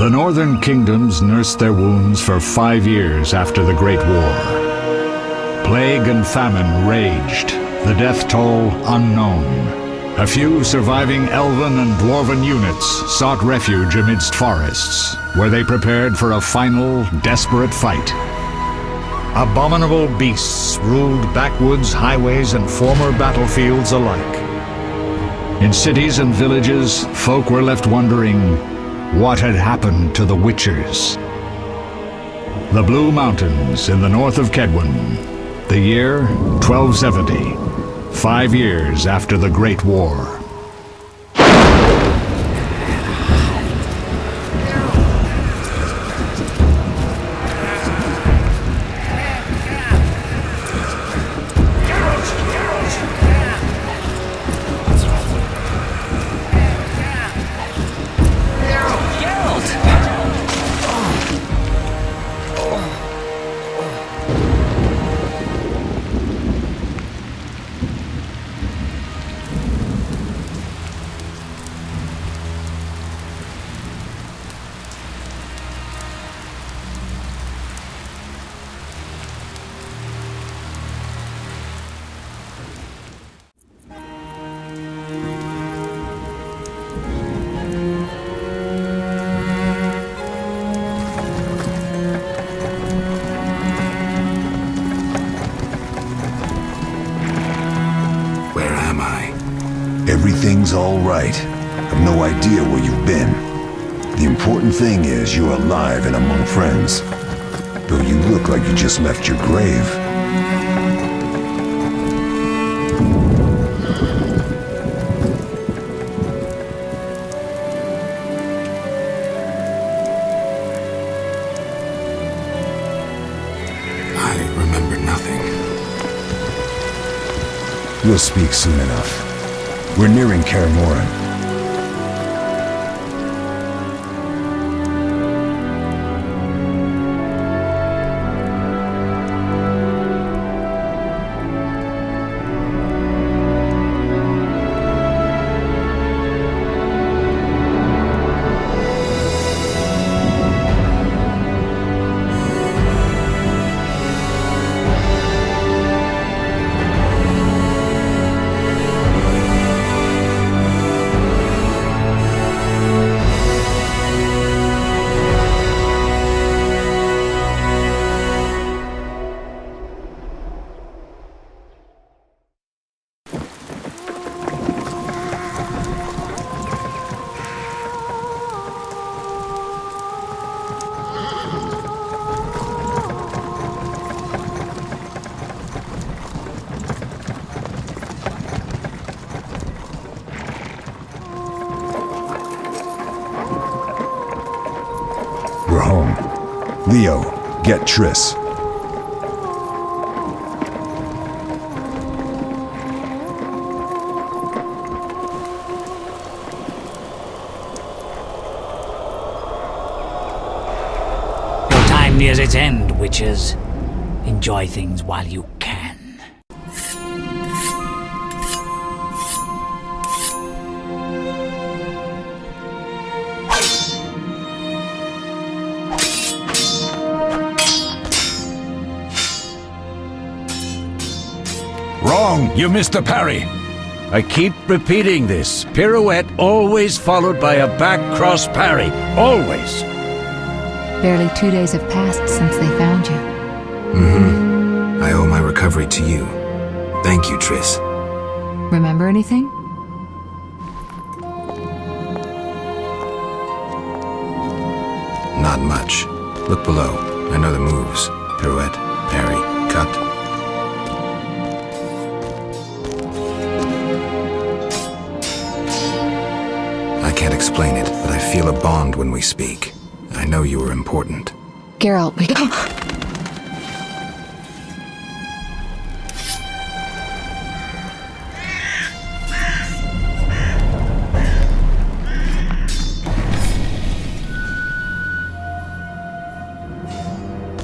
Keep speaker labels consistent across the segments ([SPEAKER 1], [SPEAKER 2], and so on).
[SPEAKER 1] The northern kingdoms nursed their wounds for 5 years after the Great War. Plague and famine raged, the death toll unknown. A few surviving elven and dwarven units sought refuge amidst forests, where they prepared for a final, desperate fight. Abominable beasts ruled backwoods, highways, and former battlefields alike. In cities and villages, folk were left wondering what had happened to the Witchers. The Blue Mountains in the north of Kedwen, the year 1270, 5 years after the Great War.
[SPEAKER 2] Everything's all right. I've no idea where you've been. The important thing is you're alive and among friends. Though you look like you just left your grave.
[SPEAKER 3] I remember nothing.
[SPEAKER 2] We'll speak soon enough. We're nearing Kaer Morhen. We're home. Leo, get Triss.
[SPEAKER 4] Your time nears its end, witches. Enjoy things while you can.
[SPEAKER 5] Wrong! You missed the parry! I keep repeating this. Pirouette always followed by a back cross parry. Always!
[SPEAKER 6] Barely 2 days have passed since they found you.
[SPEAKER 3] I owe my recovery to you. Thank you, Triss.
[SPEAKER 6] Remember anything?
[SPEAKER 3] Not much. Look below. I know the moves. Pirouette, parry, cut. I can't explain it, but I feel a bond when we speak. I know you were important.
[SPEAKER 6] Geralt, we...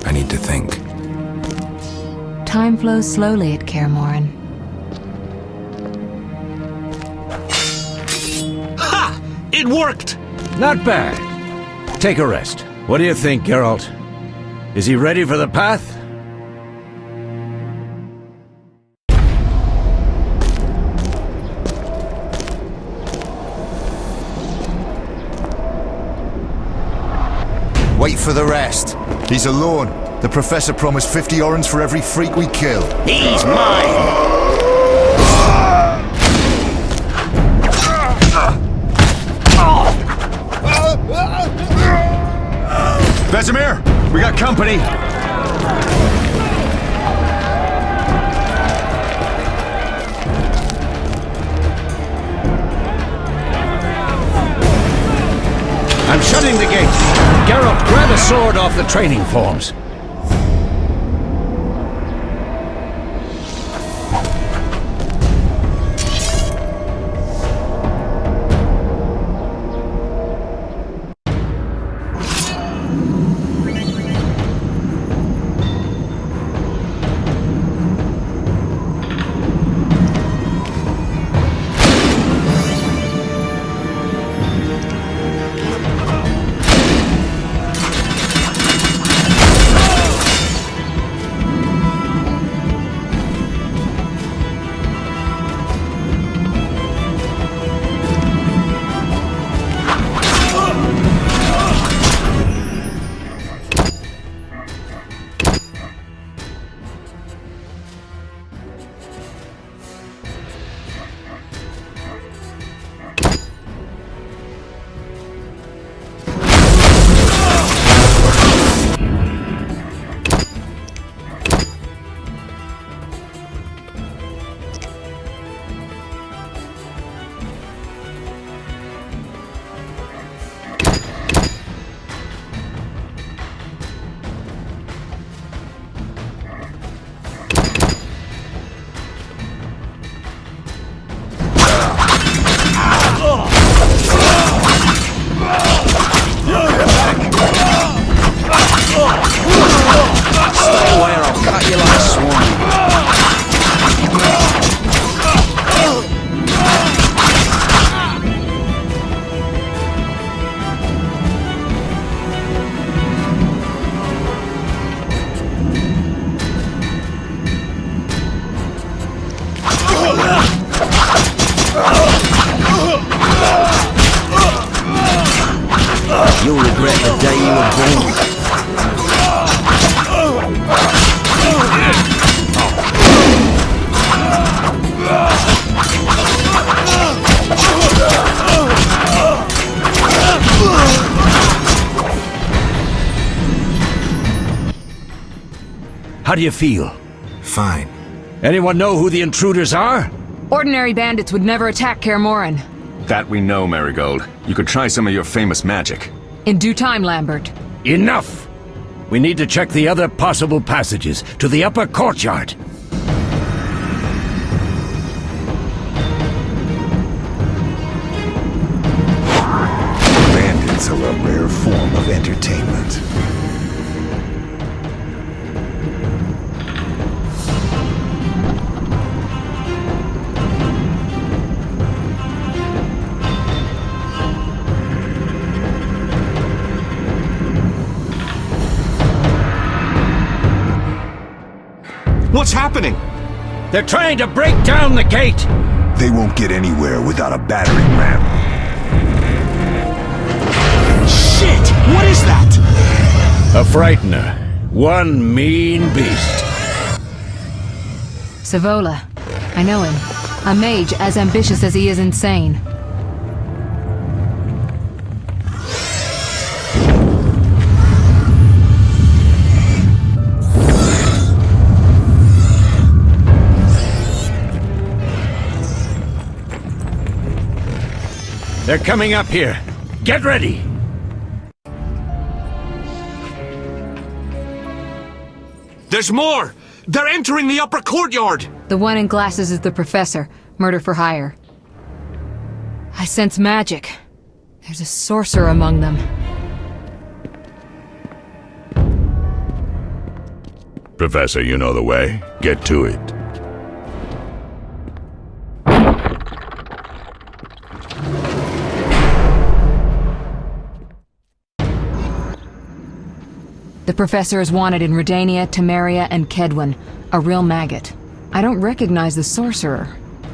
[SPEAKER 3] I need to think.
[SPEAKER 6] Time flows slowly at Kaer Morhen.
[SPEAKER 7] Ha! It worked!
[SPEAKER 5] Not bad. Take a rest. What do you think, Geralt? Is he ready for the path?
[SPEAKER 7] Wait for the rest. He's alone. The Professor promised 50 orens for every freak we kill.
[SPEAKER 5] He's mine!
[SPEAKER 7] Vesemir, we got company.
[SPEAKER 5] I'm shutting the gate. Geralt, grab a sword off the training forms. You'll regret the day you were born. How do you feel?
[SPEAKER 3] Fine.
[SPEAKER 5] Anyone know who the intruders are?
[SPEAKER 6] Ordinary bandits would never attack Kaer Morhen.
[SPEAKER 8] That we know, Marigold. You could try some of your famous magic.
[SPEAKER 6] In due time, Lambert.
[SPEAKER 5] Enough! We need to check the other possible passages to the upper courtyard.
[SPEAKER 2] Bandits are a rare form of entertainment.
[SPEAKER 8] What's happening?
[SPEAKER 5] They're trying to break down the gate!
[SPEAKER 2] They won't get anywhere without a battering ram.
[SPEAKER 8] Shit! What is that?
[SPEAKER 5] A frightener. One mean beast.
[SPEAKER 6] Savola. I know him. A mage as ambitious as he is insane.
[SPEAKER 5] They're coming up here. Get ready!
[SPEAKER 8] There's more! They're entering the upper courtyard!
[SPEAKER 6] The one in glasses is the Professor. Murder for hire. I sense magic. There's a sorcerer among them.
[SPEAKER 1] Professor, you know the way. Get to it.
[SPEAKER 6] The Professor is wanted in Redania, Temeria, and Kedwen. A real maggot. I don't recognize the sorcerer.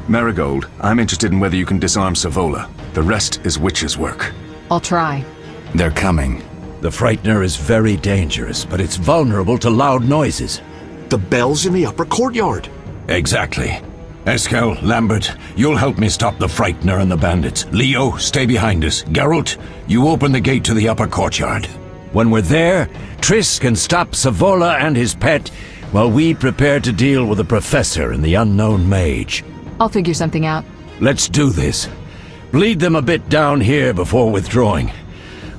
[SPEAKER 9] Marigold, I'm interested in whether you can disarm Savola. The rest is witch's work.
[SPEAKER 6] I'll try.
[SPEAKER 3] They're coming.
[SPEAKER 5] The Frightener is very dangerous, but it's vulnerable to loud noises.
[SPEAKER 8] The bell's in the upper courtyard.
[SPEAKER 5] Exactly. Eskel, Lambert, you'll help me stop the Frightener and the bandits. Leo, stay behind us. Geralt, you open the gate to the upper courtyard. When we're there, Triss can stop Savola and his pet, while we prepare to deal with the Professor and the unknown mage.
[SPEAKER 6] I'll figure something out.
[SPEAKER 5] Let's do this. Bleed them a bit down here before withdrawing.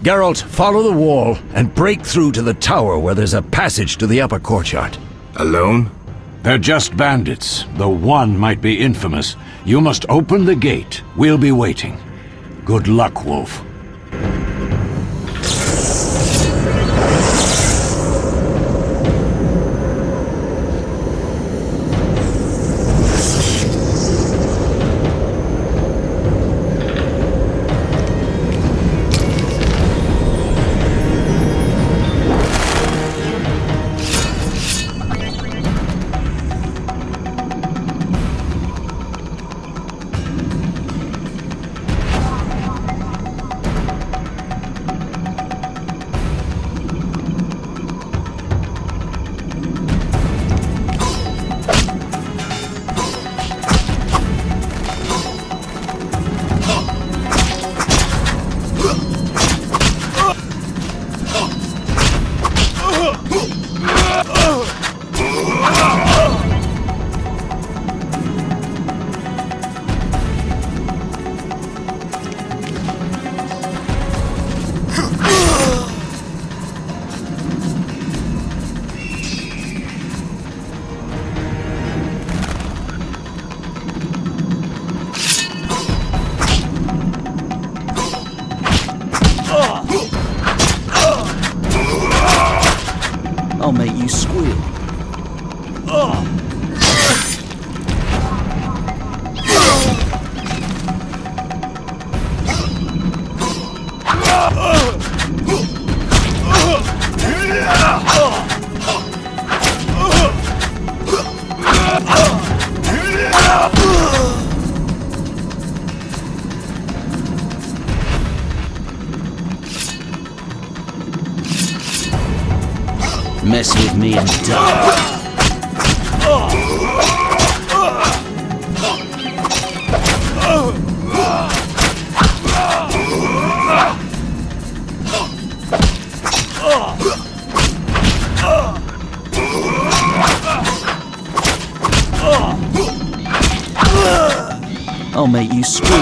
[SPEAKER 5] Geralt, follow the wall and break through to the tower where there's a passage to the upper courtyard.
[SPEAKER 9] Alone?
[SPEAKER 5] They're just bandits, though one might be infamous. You must open the gate. We'll be waiting. Good luck, Wolf.
[SPEAKER 10] I'll make you squeal. Mess with me and die. I'll make you squeal.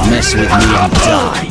[SPEAKER 10] Mess with me and die.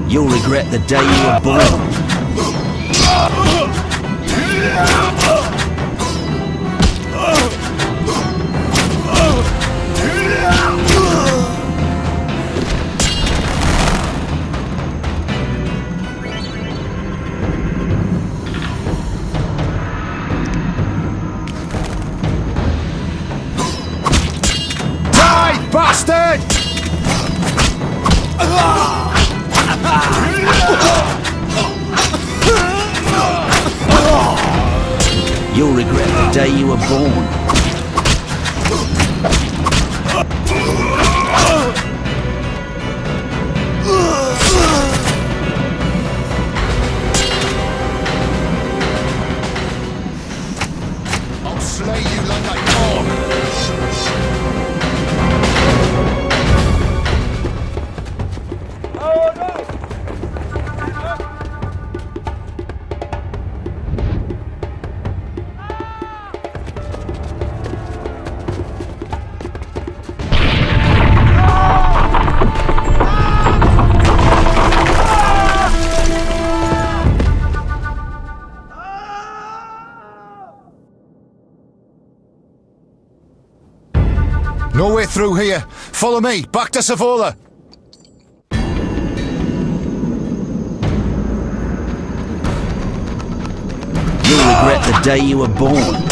[SPEAKER 10] You'll regret the day you were born. You'll regret the day you were born.
[SPEAKER 7] I'll slay you like a dog. No way through here. Follow me, back to Savola.
[SPEAKER 10] You'll regret the day you were born.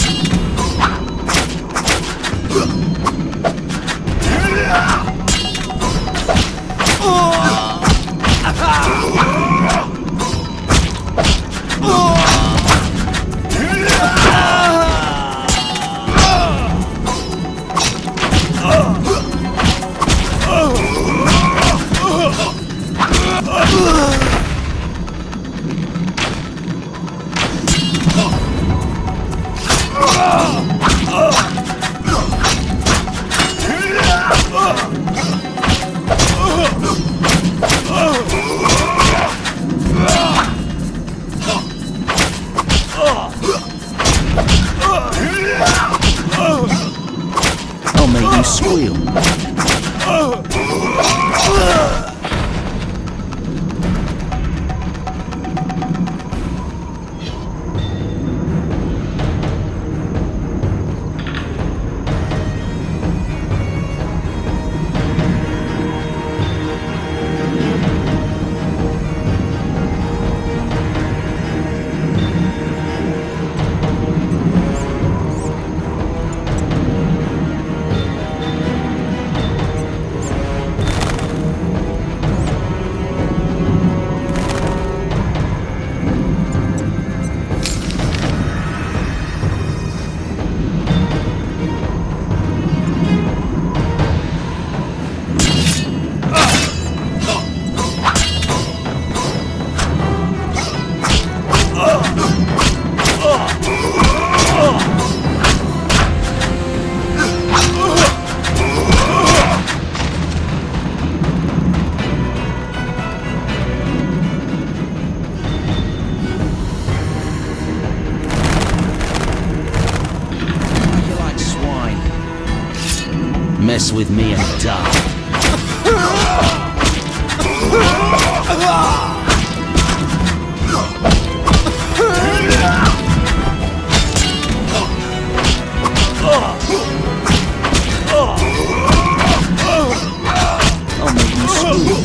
[SPEAKER 10] I'll make you squeal. Mess with me and die. I'll make you squeal.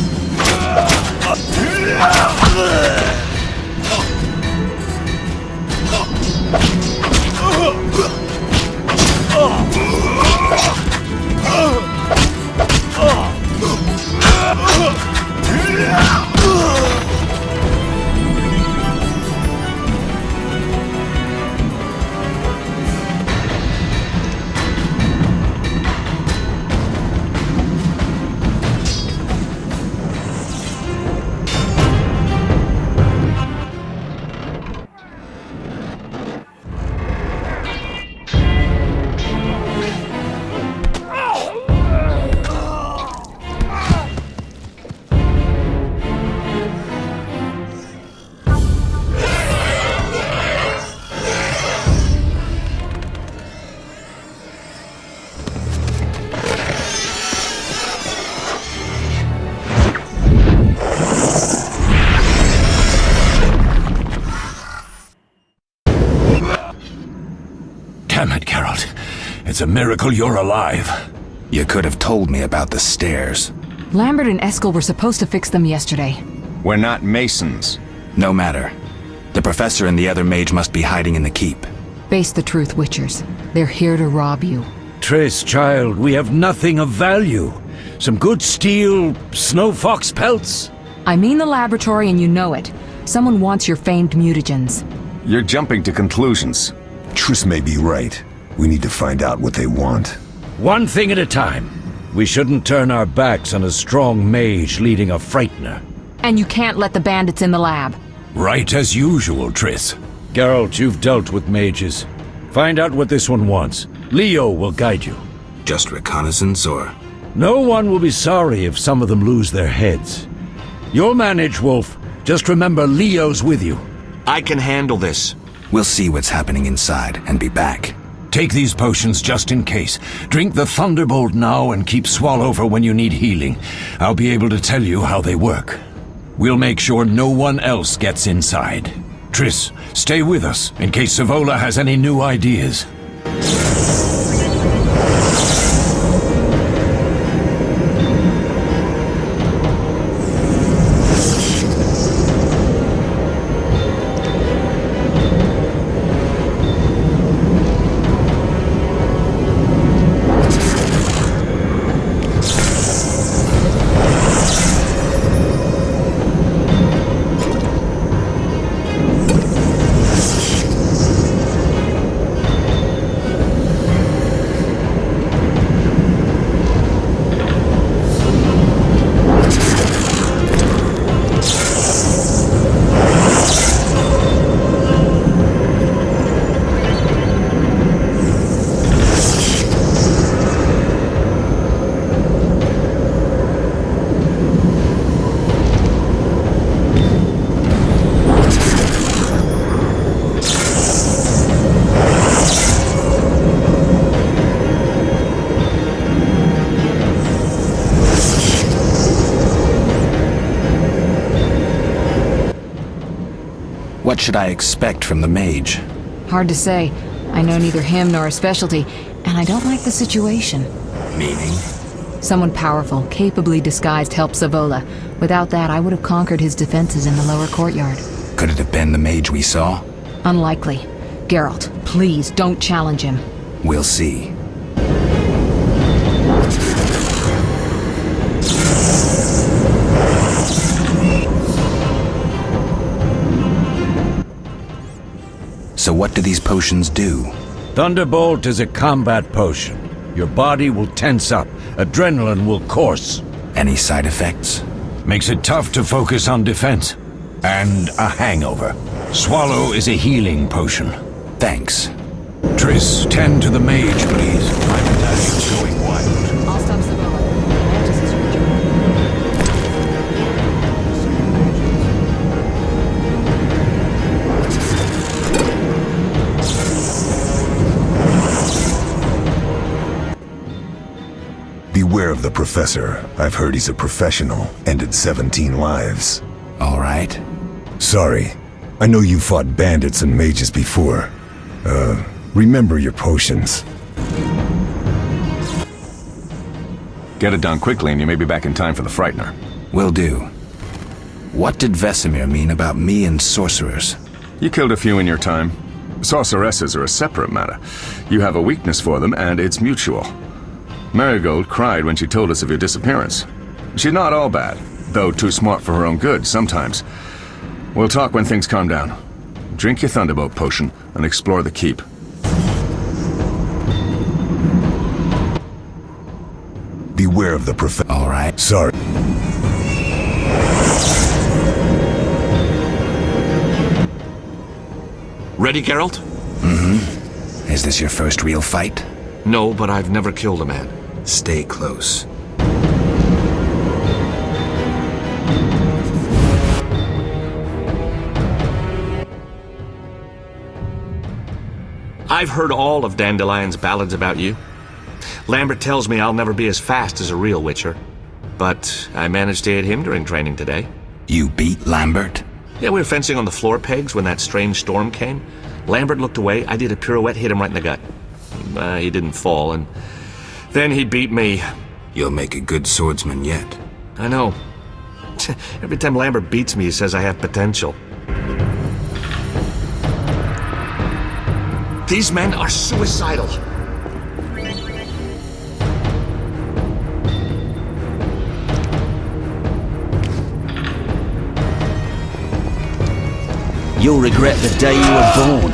[SPEAKER 5] Damn it, Geralt. It's a miracle you're alive.
[SPEAKER 3] You could have told me about the stairs.
[SPEAKER 6] Lambert and Eskel were supposed to fix them yesterday.
[SPEAKER 9] We're not masons.
[SPEAKER 3] No matter. The professor and the other mage must be hiding in the keep.
[SPEAKER 6] Face the truth, Witchers. They're here to rob you.
[SPEAKER 5] Triss, child, we have nothing of value. Some good steel snow fox pelts.
[SPEAKER 6] I mean the laboratory and you know it. Someone wants your famed mutagens.
[SPEAKER 9] You're jumping to conclusions.
[SPEAKER 2] Triss may be right. We need to find out what they want.
[SPEAKER 5] One thing at a time. We shouldn't turn our backs on a strong mage leading a Frightener.
[SPEAKER 6] And you can't let the bandits in the lab.
[SPEAKER 5] Right as usual, Triss. Geralt, you've dealt with mages. Find out what this one wants. Leo will guide you.
[SPEAKER 3] Just reconnaissance, or...?
[SPEAKER 5] No one will be sorry if some of them lose their heads. You'll manage, Wolf. Just remember Leo's with you.
[SPEAKER 8] I can handle this.
[SPEAKER 3] We'll see what's happening inside and be back.
[SPEAKER 5] Take these potions just in case. Drink the Thunderbolt now and keep Swallow for when you need healing. I'll be able to tell you how they work. We'll make sure no one else gets inside. Triss, stay with us in case Savola has any new ideas.
[SPEAKER 3] What should I expect from the mage?
[SPEAKER 6] Hard to say. I know neither him nor his specialty, and I don't like the situation.
[SPEAKER 3] Meaning?
[SPEAKER 6] Someone powerful, capably disguised helped Savola. Without that, I would have conquered his defenses in the lower courtyard.
[SPEAKER 3] Could it have been the mage we saw?
[SPEAKER 6] Unlikely. Geralt, please don't challenge him.
[SPEAKER 3] We'll see. So what do these potions do?
[SPEAKER 5] Thunderbolt is a combat potion. Your body will tense up. Adrenaline will course.
[SPEAKER 3] Any side effects?
[SPEAKER 5] Makes it tough to focus on defense. And a hangover. Swallow is a healing potion.
[SPEAKER 3] Thanks.
[SPEAKER 5] Triss, tend to the mage, please. My medallion's going wild.
[SPEAKER 6] I'll stop Savola. Mantis is rejoined.
[SPEAKER 2] Beware of the Professor. I've heard he's a professional. Ended 17 lives.
[SPEAKER 3] All right.
[SPEAKER 2] Sorry. I know you fought bandits and mages before. Remember your potions.
[SPEAKER 9] Get it done quickly and you may be back in time for the Frightener.
[SPEAKER 3] Will do. What did Vesemir mean about me and sorcerers?
[SPEAKER 9] You killed a few in your time. Sorceresses are a separate matter. You have a weakness for them, and it's mutual. Marigold cried when she told us of your disappearance. She's not all bad, though too smart for her own good sometimes. We'll talk when things calm down. Drink your Thunderbolt potion and explore the keep.
[SPEAKER 2] Beware of the Professor.
[SPEAKER 3] All right.
[SPEAKER 2] Sorry.
[SPEAKER 8] Ready, Geralt?
[SPEAKER 3] Mm-hmm. Is this your first real fight?
[SPEAKER 8] No, but I've never killed a man.
[SPEAKER 3] Stay close.
[SPEAKER 8] I've heard all of Dandelion's ballads about you. Lambert tells me I'll never be as fast as a real Witcher. But I managed to hit him during training today.
[SPEAKER 3] You beat Lambert?
[SPEAKER 8] Yeah, we were fencing on the floor pegs when that strange storm came. Lambert looked away, I did a pirouette, hit him right in the gut. He didn't fall, and then he beat me.
[SPEAKER 3] You'll make a good swordsman yet.
[SPEAKER 8] I know. Every time Lambert beats me, he says I have potential. These men are suicidal.
[SPEAKER 10] You'll regret the day you were born.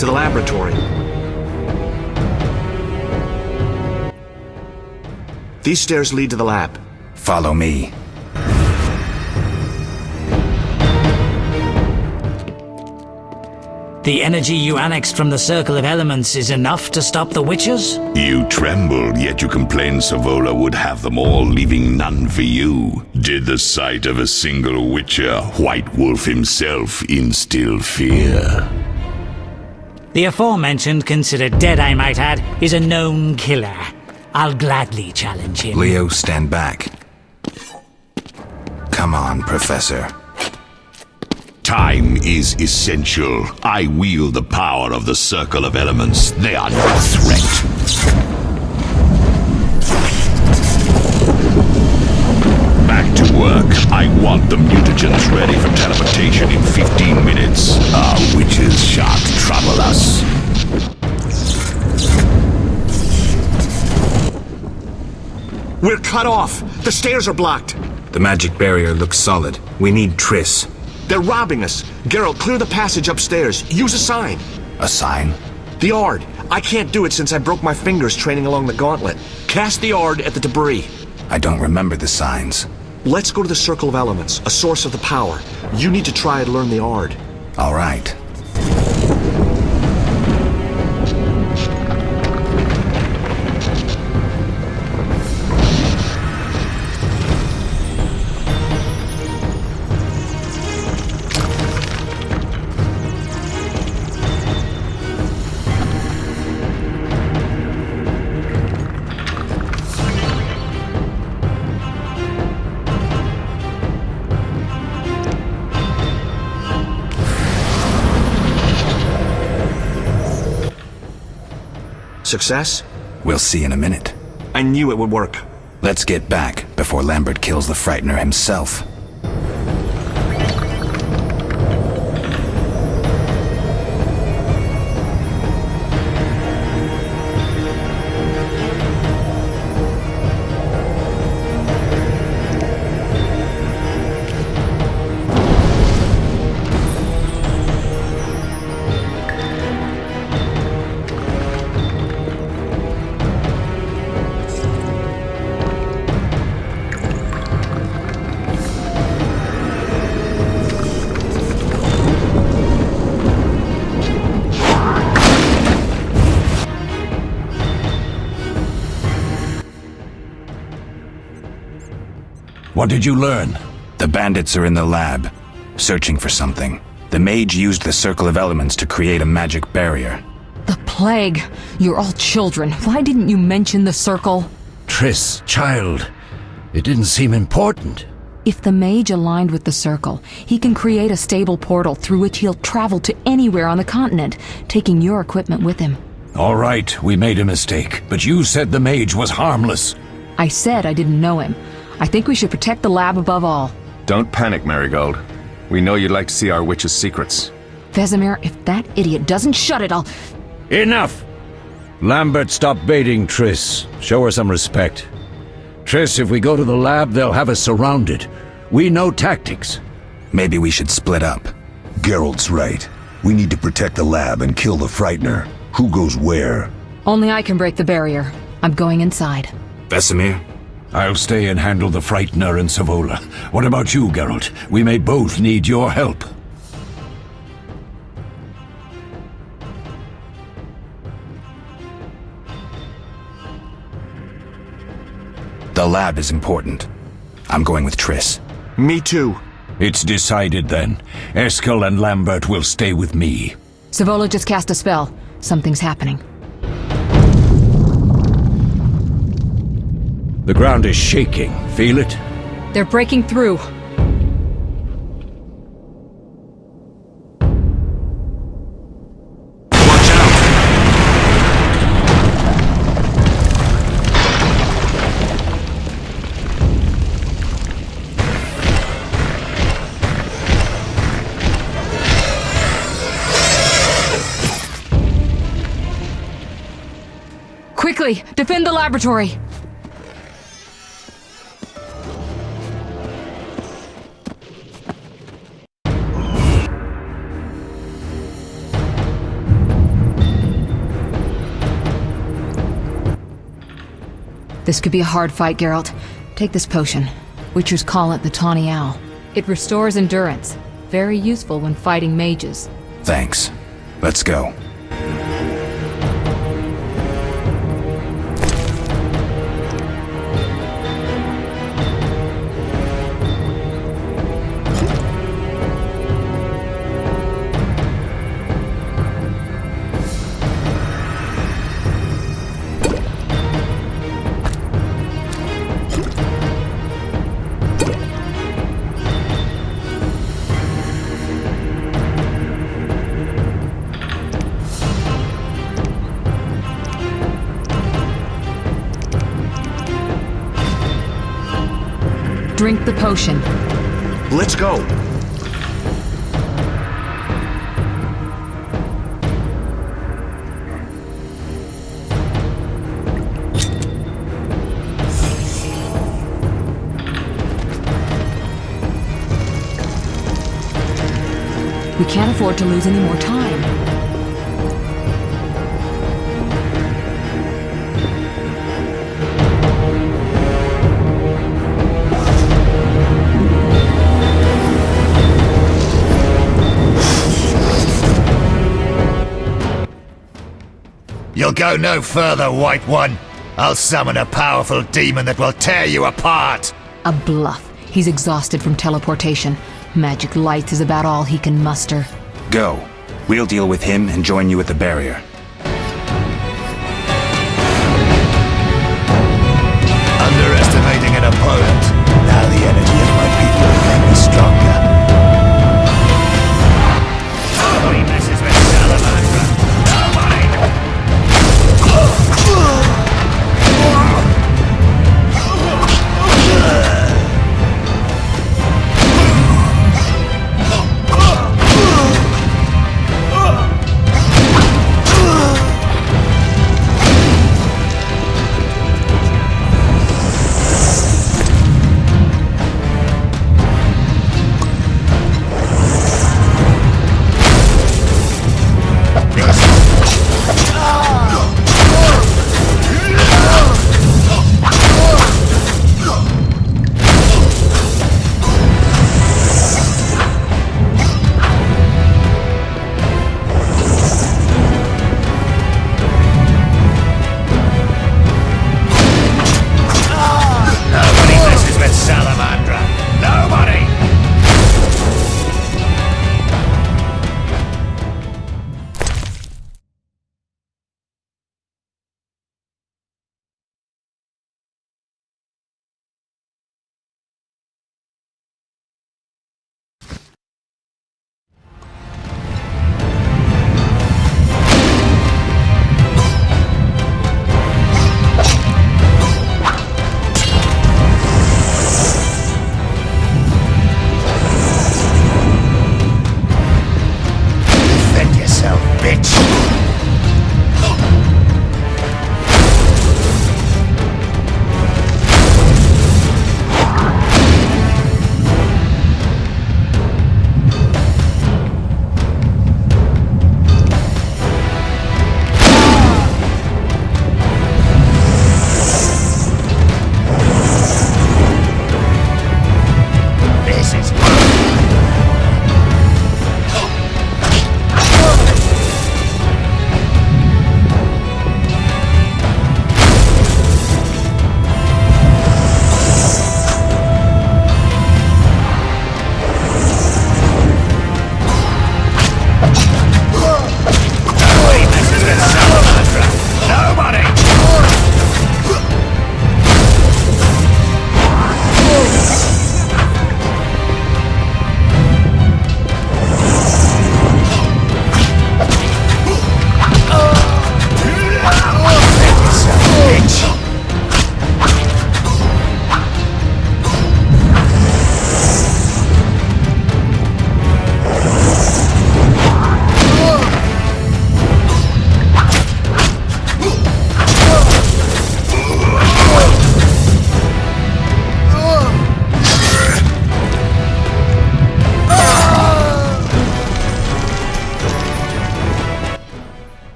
[SPEAKER 8] To the laboratory. These stairs lead to the lab.
[SPEAKER 3] Follow me.
[SPEAKER 4] The energy you annexed from the Circle of Elements is enough to stop the Witchers?
[SPEAKER 11] You trembled, yet you complained Savola would have them all, leaving none for you. Did the sight of a single Witcher, White Wolf himself, instill fear?
[SPEAKER 4] The aforementioned, considered dead I might add, is a known killer. I'll gladly challenge him.
[SPEAKER 3] Leo, stand back. Come on, Professor.
[SPEAKER 11] Time is essential. I wield the power of the Circle of Elements. They are no threat. Back to work. I want the mutagens ready for teleportation in 15 minutes. Our witches shan't trouble us.
[SPEAKER 8] We're cut off! The stairs are blocked!
[SPEAKER 3] The magic barrier looks solid. We need Triss.
[SPEAKER 8] They're robbing us! Geralt, clear the passage upstairs. Use a sign.
[SPEAKER 3] A sign?
[SPEAKER 8] The Ard. I can't do it since I broke my fingers training along the gauntlet. Cast the Ard at the debris.
[SPEAKER 3] I don't remember the signs.
[SPEAKER 8] Let's go to the Circle of Elements, a source of the power. You need to try and learn the Ard.
[SPEAKER 3] All right.
[SPEAKER 8] Success?
[SPEAKER 3] We'll see in a minute.
[SPEAKER 8] I knew it would work.
[SPEAKER 3] Let's get back before Lambert kills the Frightener himself.
[SPEAKER 5] What did you learn?
[SPEAKER 3] The bandits are in the lab, searching for something. The mage used the Circle of Elements to create a magic barrier.
[SPEAKER 6] The plague! You're all children. Why didn't you mention the Circle?
[SPEAKER 5] Triss, child. It didn't seem important.
[SPEAKER 6] If the mage aligned with the Circle, he can create a stable portal through which he'll travel to anywhere on the continent, taking your equipment with him.
[SPEAKER 5] All right, we made a mistake, but you said the mage was harmless.
[SPEAKER 6] I said I didn't know him. I think we should protect the lab above all.
[SPEAKER 9] Don't panic, Marigold. We know you'd like to see our witch's secrets.
[SPEAKER 6] Vesemir, if that idiot doesn't shut it, I'll...
[SPEAKER 5] Enough! Lambert, stop baiting Triss. Show her some respect. Triss, if we go to the lab, they'll have us surrounded. We know tactics.
[SPEAKER 3] Maybe we should split up.
[SPEAKER 2] Geralt's right. We need to protect the lab and kill the Frightener. Who goes where?
[SPEAKER 6] Only I can break the barrier. I'm going inside.
[SPEAKER 3] Vesemir?
[SPEAKER 5] I'll stay and handle the Frightener and Savola. What about you, Geralt? We may both need your help.
[SPEAKER 3] The lab is important. I'm going with Triss.
[SPEAKER 8] Me too.
[SPEAKER 5] It's decided then. Eskel and Lambert will stay with me.
[SPEAKER 6] Savola just cast a spell. Something's happening.
[SPEAKER 5] The ground is shaking. Feel it?
[SPEAKER 6] They're breaking through.
[SPEAKER 8] Watch out!
[SPEAKER 6] Quickly, defend the laboratory! This could be a hard fight, Geralt. Take this potion. Witchers call it the Tawny Owl. It restores endurance. Very useful when fighting mages.
[SPEAKER 3] Thanks. Let's go.
[SPEAKER 6] Drink the potion.
[SPEAKER 8] Let's go.
[SPEAKER 6] We can't afford to lose any more time.
[SPEAKER 7] You'll go no further, White One. I'll summon a powerful demon that will tear you apart.
[SPEAKER 6] A bluff. He's exhausted from teleportation. Magic light is about all he can muster.
[SPEAKER 3] Go. We'll deal with him and join you at the barrier.
[SPEAKER 7] Underestimating an opponent. Now the energy of my people will make me stronger. Nobody messes with Salamandra. Nobody!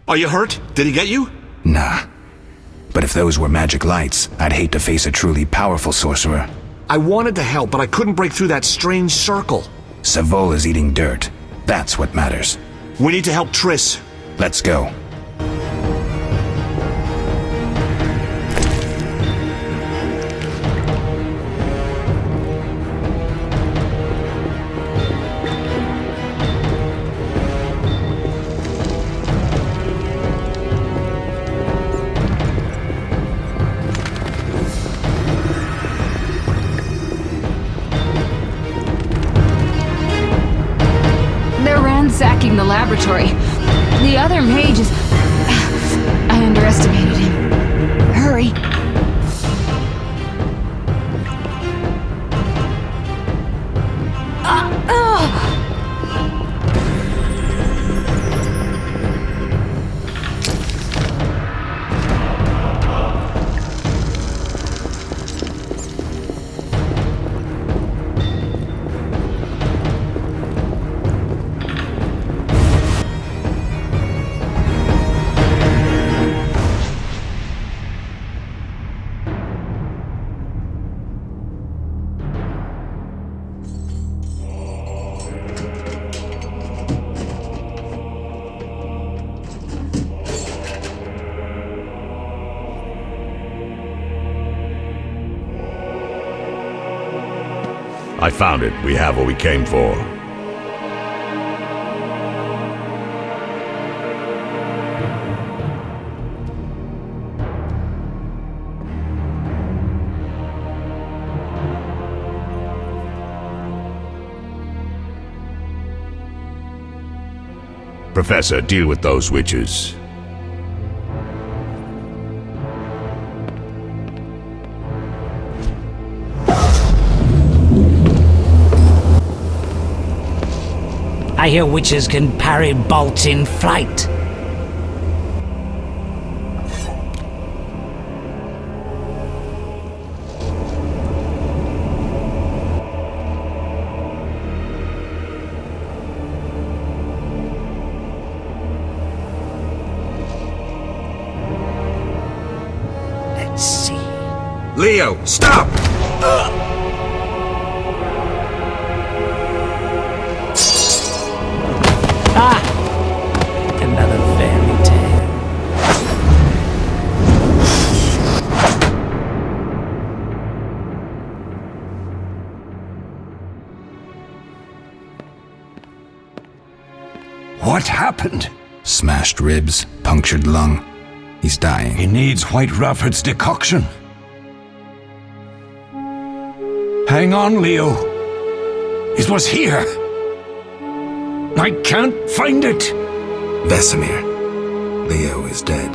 [SPEAKER 8] Are you hurt? Did he get you?
[SPEAKER 3] Nah. But if those were magic lights, I'd hate to face a truly powerful sorcerer.
[SPEAKER 8] I wanted to help, but I couldn't break through that strange circle.
[SPEAKER 3] Savola's eating dirt. That's what matters.
[SPEAKER 8] We need to help Triss.
[SPEAKER 3] Let's go.
[SPEAKER 6] Ransacking the laboratory. The other mage is... I underestimated him. Hurry.
[SPEAKER 11] I found it. We have what we came for. Professor, deal with those witches.
[SPEAKER 4] I hear witches can parry bolts in flight. Let's see.
[SPEAKER 5] Leo, stop!
[SPEAKER 4] Another fairy tale.
[SPEAKER 5] What happened?
[SPEAKER 3] Smashed ribs, punctured lung. He's dying.
[SPEAKER 5] He needs White Rafford's decoction. Hang on, Leo. It was here. I can't find it.
[SPEAKER 3] Vesemir. Leo is dead.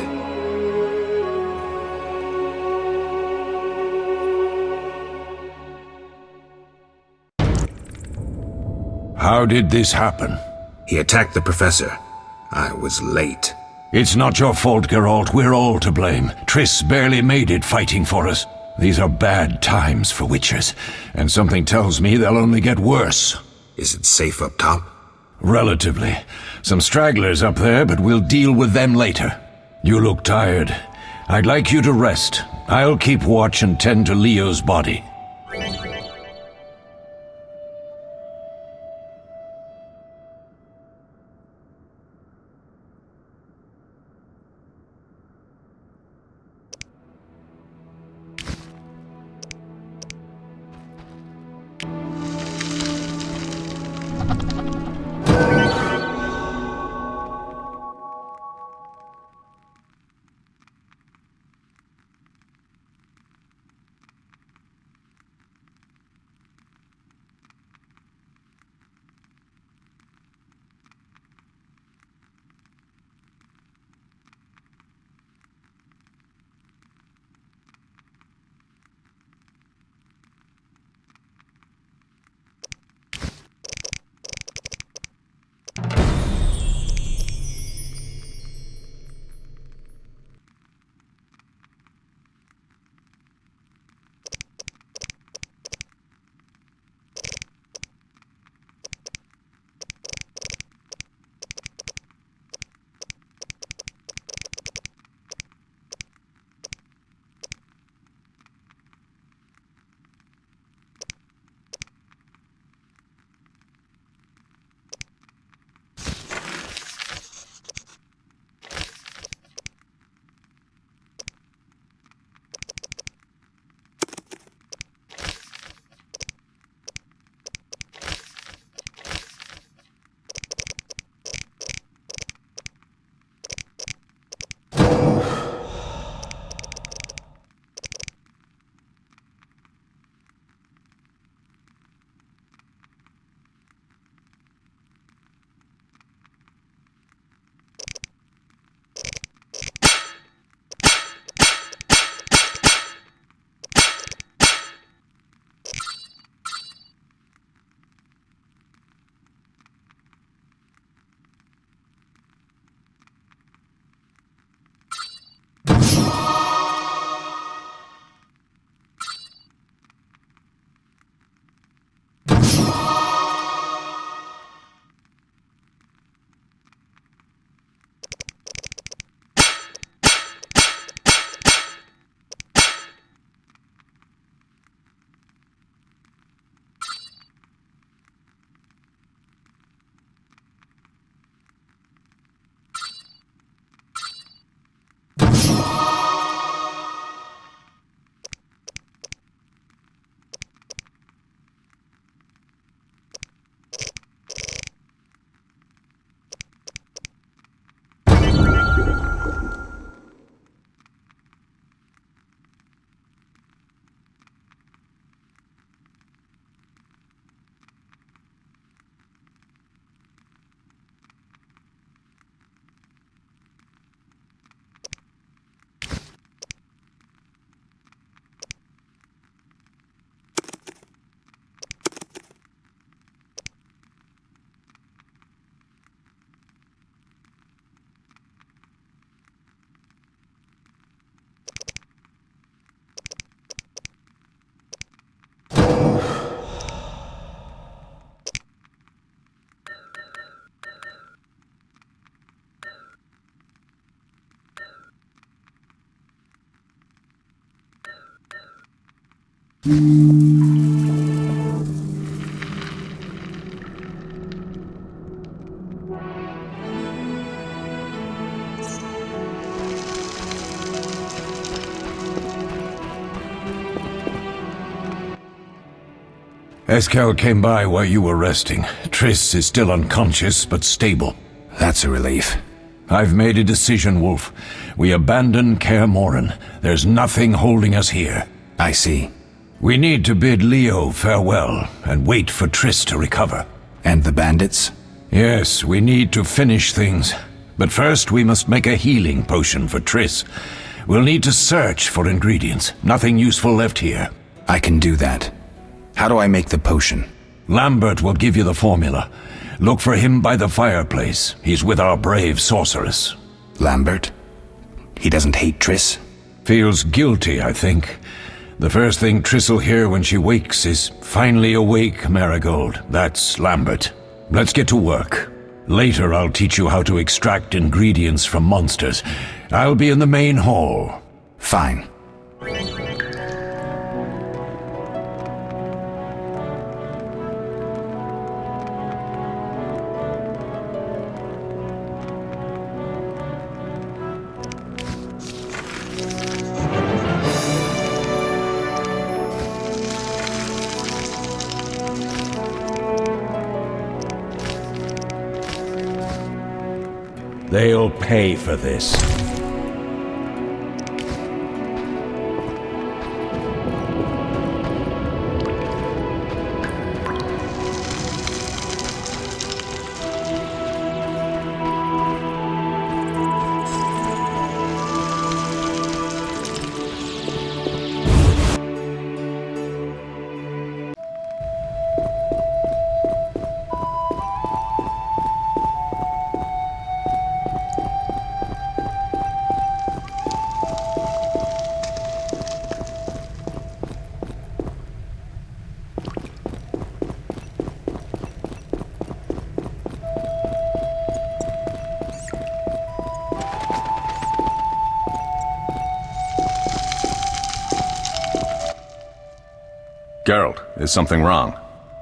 [SPEAKER 5] How did this happen?
[SPEAKER 3] He attacked the professor. I was late.
[SPEAKER 5] It's not your fault, Geralt. We're all to blame. Triss barely made it fighting for us. These are bad times for witchers, and something tells me they'll only get worse.
[SPEAKER 3] Is it safe up top?
[SPEAKER 5] Relatively. Some stragglers up there, but we'll deal with them later. You look tired. I'd like you to rest. I'll keep watch and tend to Leo's body. Eskel came by while you were resting. Triss is still unconscious, but stable.
[SPEAKER 3] That's a relief.
[SPEAKER 5] I've made a decision, Wolf. We abandon Kaer Morhen. There's nothing holding us here.
[SPEAKER 3] I see.
[SPEAKER 5] We need to bid Leo farewell and wait for Triss to recover.
[SPEAKER 3] And the bandits?
[SPEAKER 5] Yes, we need to finish things. But first we must make a healing potion for Triss. We'll need to search for ingredients. Nothing useful left here.
[SPEAKER 3] I can do that. How do I make the potion?
[SPEAKER 5] Lambert will give you the formula. Look for him by the fireplace. He's with our brave sorceress.
[SPEAKER 3] Lambert? He doesn't hate Triss?
[SPEAKER 5] Feels guilty, I think. The first thing Triss'll hear when she wakes is, "Finally awake, Marigold." That's Lambert. Let's get to work. Later I'll teach you how to extract ingredients from monsters. I'll be in the main hall.
[SPEAKER 3] Fine.
[SPEAKER 5] They'll pay for this.
[SPEAKER 9] Geralt, is something wrong?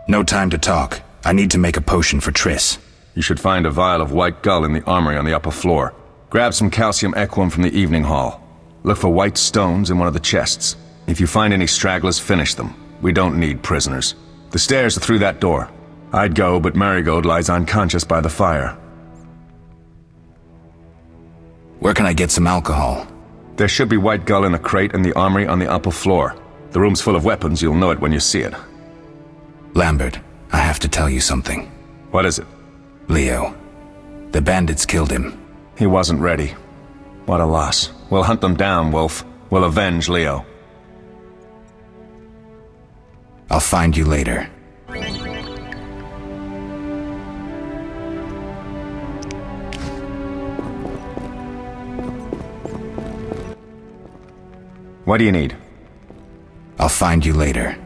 [SPEAKER 3] No time to talk. I need to make a potion for Triss.
[SPEAKER 9] You should find a vial of white gull in the armory on the upper floor. Grab some calcium equum from the evening hall. Look for white stones in one of the chests. If you find any stragglers, finish them. We don't need prisoners. The stairs are through that door. I'd go, but Marigold lies unconscious by the fire.
[SPEAKER 3] Where can I get some alcohol?
[SPEAKER 9] There should be white gull in a crate in the armory on the upper floor. The room's full of weapons, you'll know it when you see it.
[SPEAKER 3] Lambert, I have to tell you something.
[SPEAKER 9] What is it?
[SPEAKER 3] Leo. The bandits killed him.
[SPEAKER 9] He wasn't ready. What a loss. We'll hunt them down, Wolf. We'll avenge Leo.
[SPEAKER 3] I'll find you later.
[SPEAKER 9] What do you need?
[SPEAKER 3] I'll find you later.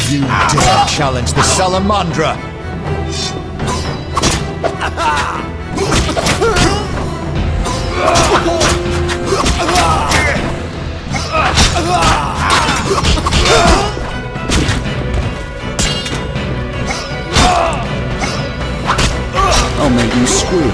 [SPEAKER 7] You dare challenge the Salamandra!
[SPEAKER 10] I'll make you squeal.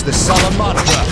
[SPEAKER 7] the solemn mantra.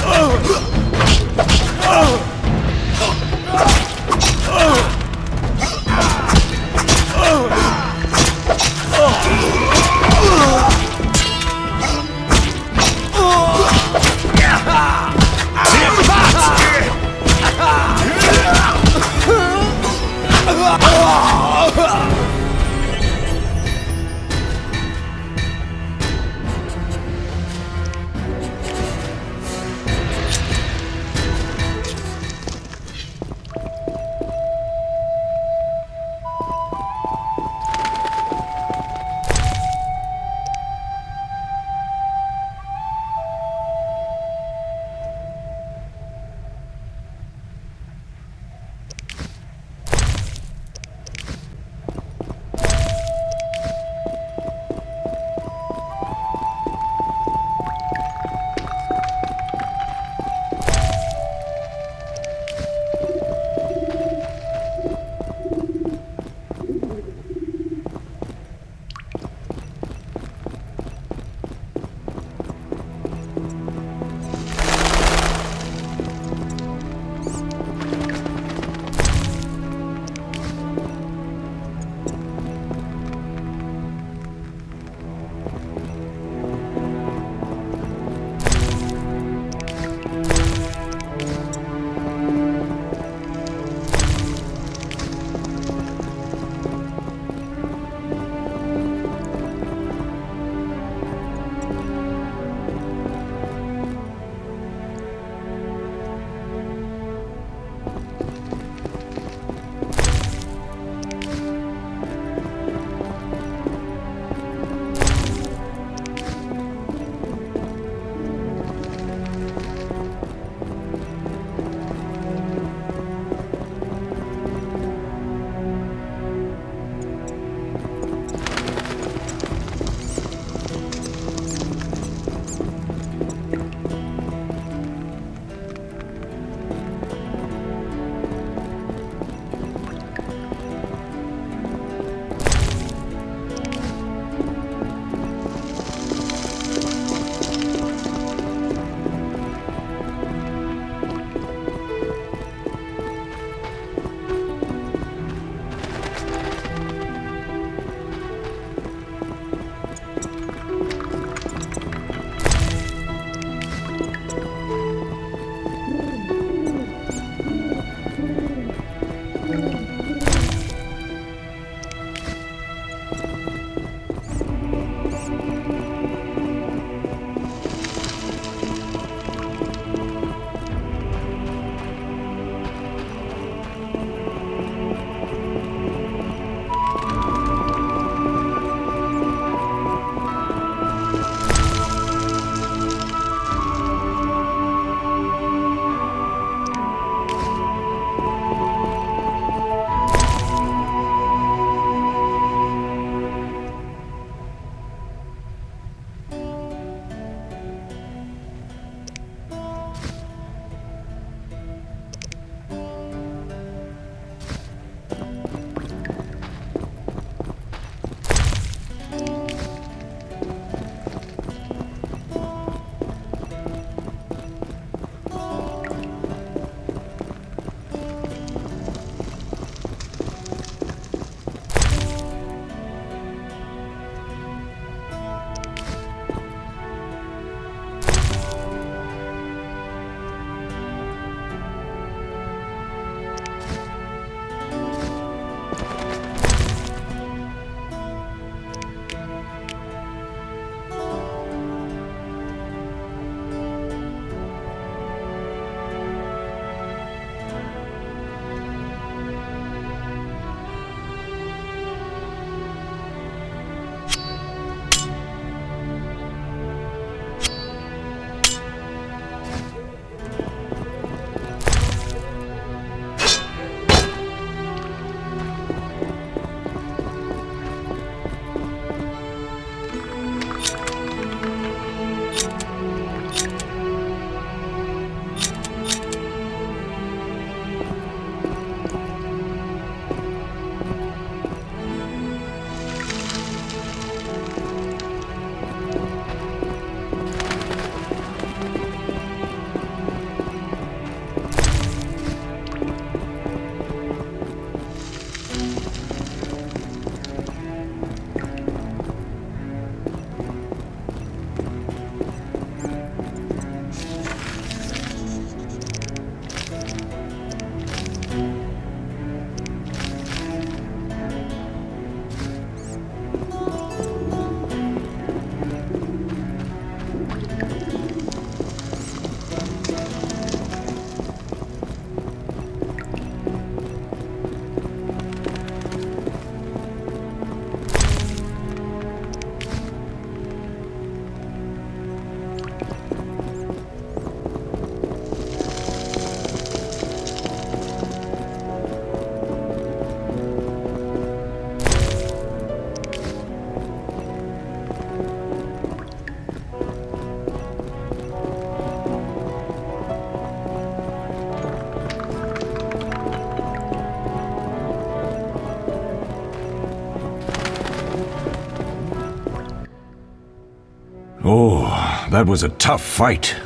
[SPEAKER 5] Oh, that was a tough fight.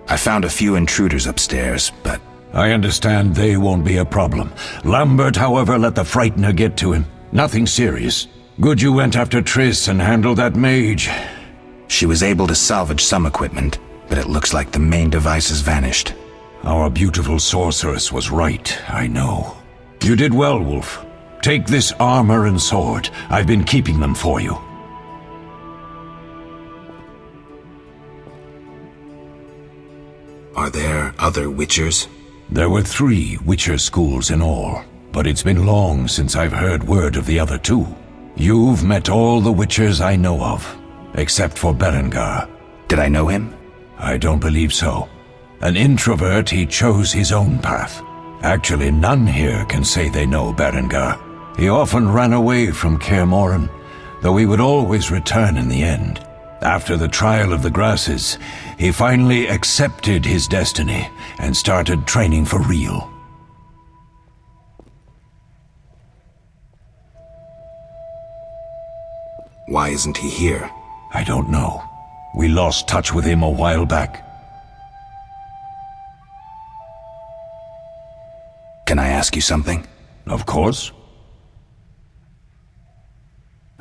[SPEAKER 3] I found a few intruders upstairs, but...
[SPEAKER 5] I understand they won't be a problem. Lambert, however, let the Frightener get to him. Nothing serious. Good you went after Triss and handled that mage.
[SPEAKER 3] She was able to salvage some equipment, but it looks like the main device has vanished.
[SPEAKER 5] Our beautiful sorceress was right, I know. You did well, Wolf. Take this armor and sword. I've been keeping them for you.
[SPEAKER 3] Are there other Witchers?
[SPEAKER 5] There were 3 Witcher schools in all, but it's been long since I've heard word of the other 2. You've met all the Witchers I know of, except for Berengar.
[SPEAKER 3] Did I know him?
[SPEAKER 5] I don't believe so. An introvert, he chose his own path. Actually, none here can say they know Berengar. He often ran away from Kaer Morhen, though he would always return in the end. After the trial of the grasses, he finally accepted his destiny and started training for real.
[SPEAKER 3] Why isn't he here?
[SPEAKER 5] I don't know. We lost touch with him a while back.
[SPEAKER 3] Can I ask you something?
[SPEAKER 5] Of course.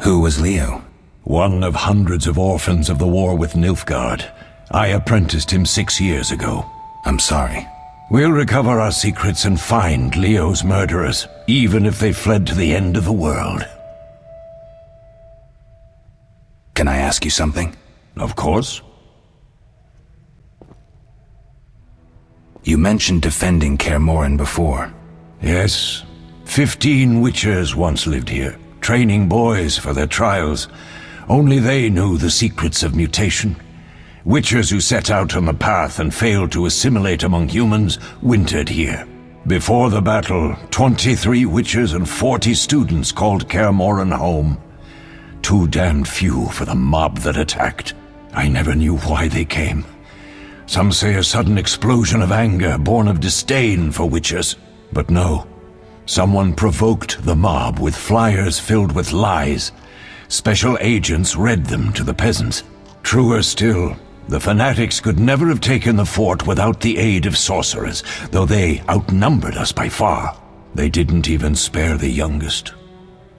[SPEAKER 3] Who was Leo?
[SPEAKER 5] One of hundreds of orphans of the war with Nilfgaard. I apprenticed him 6 years ago.
[SPEAKER 3] I'm sorry.
[SPEAKER 5] We'll recover our secrets and find Leo's murderers, even if they fled to the end of the world.
[SPEAKER 3] Can I ask you something?
[SPEAKER 5] Of course.
[SPEAKER 3] You mentioned defending Kaer Morhen before.
[SPEAKER 5] Yes. 15 Witchers once lived here, training boys for their trials. Only they knew the secrets of mutation. Witchers who set out on the path and failed to assimilate among humans wintered here. Before the battle, 23 Witchers and 40 students called Kaer Morhen home. Too damned few for the mob that attacked. I never knew why they came. Some say a sudden explosion of anger born of disdain for Witchers. But no. Someone provoked the mob with flyers filled with lies. Special agents read them to the peasants. Truer still, the fanatics could never have taken the fort without the aid of sorcerers, though they outnumbered us by far. They didn't even spare the youngest.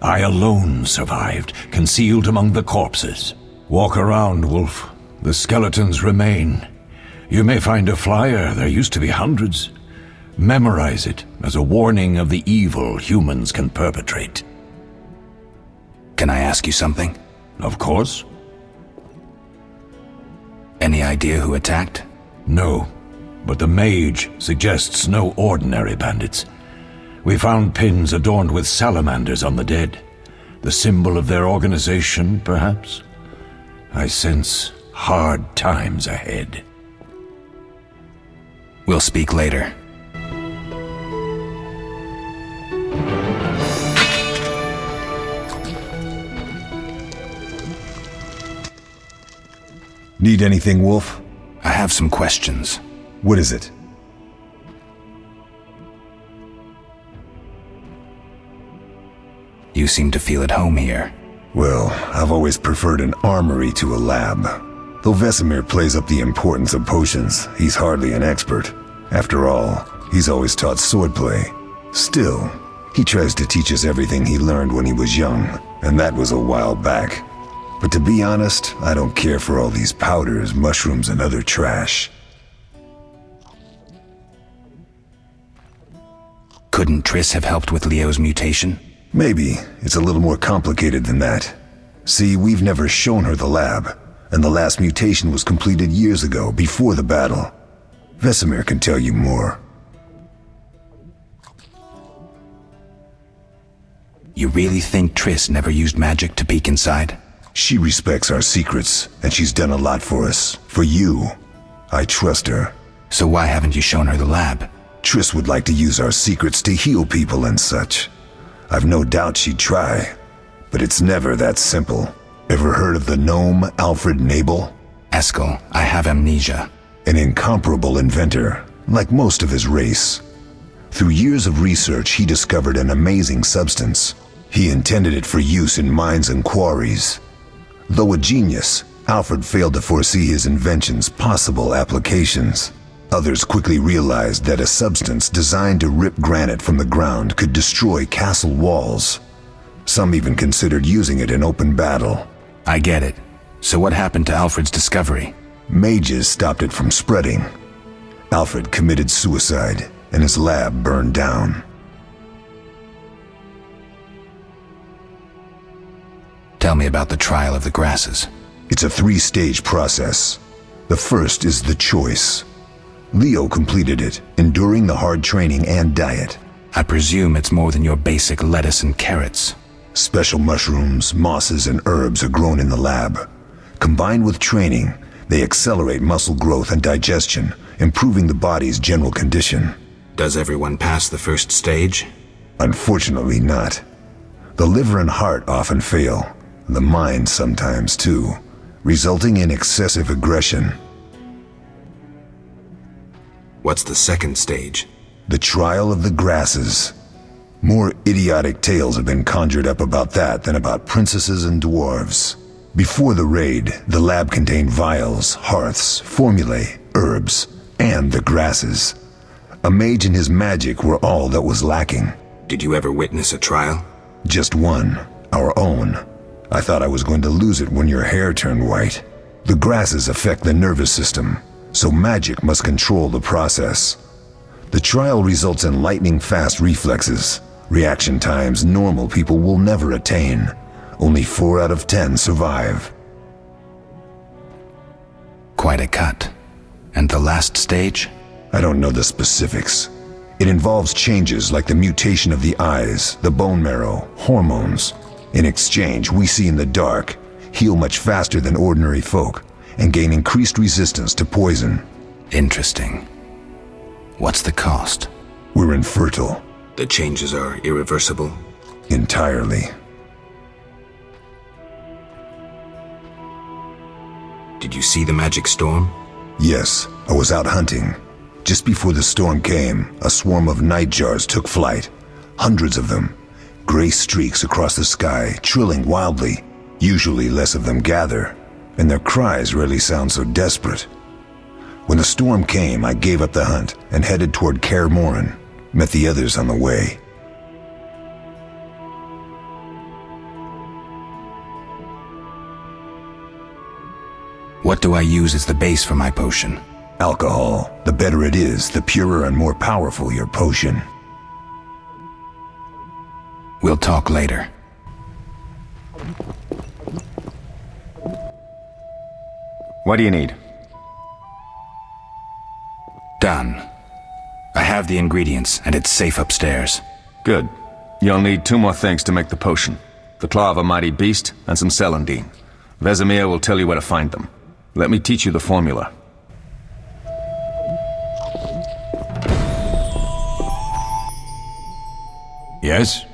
[SPEAKER 5] I alone survived, concealed among the corpses. Walk around, Wolf. The skeletons remain. You may find a flyer, there used to be hundreds. Memorize it as a warning of the evil humans can perpetrate.
[SPEAKER 3] Can I ask you something?
[SPEAKER 5] Of course.
[SPEAKER 3] Any idea who attacked?
[SPEAKER 5] No, but the mage suggests no ordinary bandits. We found pins adorned with salamanders on the dead. The symbol of their organization, perhaps? I sense hard times ahead.
[SPEAKER 3] We'll speak later.
[SPEAKER 2] Need anything, Wolf?
[SPEAKER 3] I have some questions.
[SPEAKER 2] What is it?
[SPEAKER 3] You seem to feel at home here.
[SPEAKER 2] Well, I've always preferred an armory to a lab. Though Vesemir plays up the importance of potions, he's hardly an expert. After all, he's always taught swordplay. Still, he tries to teach us everything he learned when he was young, and that was a while back. But to be honest, I don't care for all these powders, mushrooms, and other trash.
[SPEAKER 3] Couldn't Triss have helped with Leo's mutation?
[SPEAKER 2] Maybe. It's a little more complicated than that. See, we've never shown her the lab, and the last mutation was completed years ago, before the battle. Vesemir can tell you more.
[SPEAKER 3] You really think Triss never used magic to peek inside?
[SPEAKER 2] She respects our secrets, and she's done a lot for us. For you. I trust her.
[SPEAKER 3] So why haven't you shown her the lab?
[SPEAKER 2] Triss would like to use our secrets to heal people and such. I've no doubt she'd try, but it's never that simple. Ever heard of the gnome Alfred Nabel?
[SPEAKER 3] Eskel, I have amnesia.
[SPEAKER 2] An incomparable inventor, like most of his race. Through years of research, he discovered an amazing substance. He intended it for use in mines and quarries. Though a genius, Alfred failed to foresee his invention's possible applications. Others quickly realized that a substance designed to rip granite from the ground could destroy castle walls. Some even considered using it in open battle.
[SPEAKER 3] I get it. So what happened to Alfred's discovery?
[SPEAKER 2] Mages stopped it from spreading. Alfred committed suicide, and his lab burned down.
[SPEAKER 3] Tell me about the trial of the grasses.
[SPEAKER 2] It's a 3-stage process. The first is the choice. Leo completed it, enduring the hard training and diet.
[SPEAKER 3] I presume it's more than your basic lettuce and carrots.
[SPEAKER 2] Special mushrooms, mosses, and herbs are grown in the lab. Combined with training, they accelerate muscle growth and digestion, improving the body's general condition.
[SPEAKER 3] Does everyone pass the first stage?
[SPEAKER 2] Unfortunately not. The liver and heart often fail, the mind sometimes too, resulting in excessive aggression.
[SPEAKER 3] What's the second stage?
[SPEAKER 2] The trial of the grasses. More idiotic tales have been conjured up about that than about princesses and dwarves. Before the raid, the lab contained vials, hearths, formulae, herbs, and the grasses. A mage and his magic were all that was lacking.
[SPEAKER 3] Did you ever witness a trial?
[SPEAKER 2] Just one, our own. I thought I was going to lose it when your hair turned white. The grasses affect the nervous system, so magic must control the process. The trial results in lightning-fast reflexes, reaction times normal people will never attain. Only 4 out of 10 survive.
[SPEAKER 3] Quite a cut. And the last stage?
[SPEAKER 2] I don't know the specifics. It involves changes like the mutation of the eyes, the bone marrow, hormones. In exchange, we see in the dark, heal much faster than ordinary folk, and gain increased resistance to poison.
[SPEAKER 3] Interesting. What's the cost?
[SPEAKER 2] We're infertile.
[SPEAKER 3] The changes are irreversible?
[SPEAKER 2] Entirely.
[SPEAKER 3] Did you see the magic storm?
[SPEAKER 2] Yes, I was out hunting. Just before the storm came, a swarm of nightjars took flight. Hundreds of them. Gray streaks across the sky, trilling wildly. Usually less of them gather, and their cries rarely sound so desperate. When the storm came, I gave up the hunt and headed toward Kaer Morhen. Met the others on the way.
[SPEAKER 3] What do I use as the base for my potion?
[SPEAKER 2] Alcohol. The better it is, the purer and more powerful your potion.
[SPEAKER 3] We'll talk later.
[SPEAKER 9] What do you need?
[SPEAKER 3] Done. I have the ingredients, and it's safe upstairs.
[SPEAKER 9] Good. You'll need 2 more things to make the potion. The claw of a mighty beast, and some celandine. Vesemir will tell you where to find them. Let me teach you the formula.
[SPEAKER 5] Yes?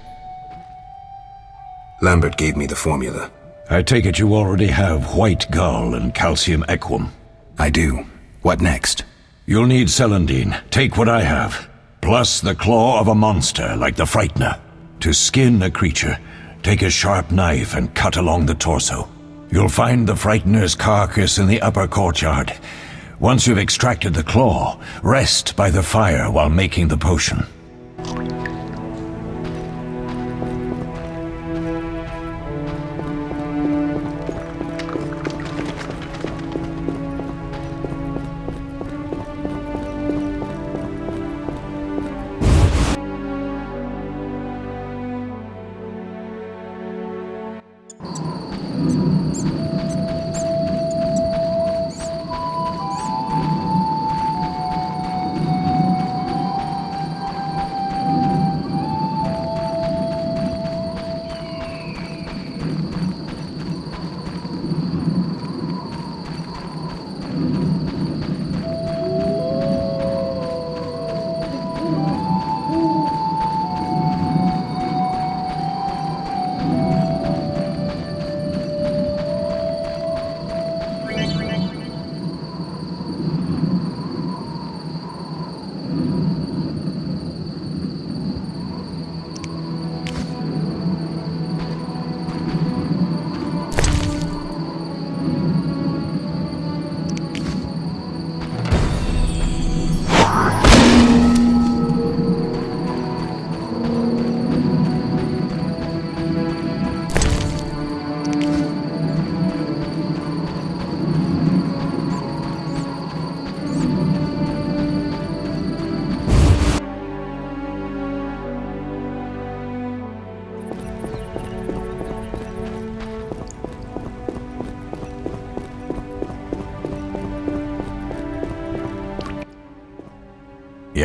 [SPEAKER 3] Lambert gave me the formula.
[SPEAKER 5] I take it you already have white gall and calcium equum.
[SPEAKER 3] I do. What next?
[SPEAKER 5] You'll need celandine. Take what I have. Plus the claw of a monster, like the Frightener. To skin a creature, take a sharp knife and cut along the torso. You'll find the Frightener's carcass in the upper courtyard. Once you've extracted the claw, rest by the fire while making the potion.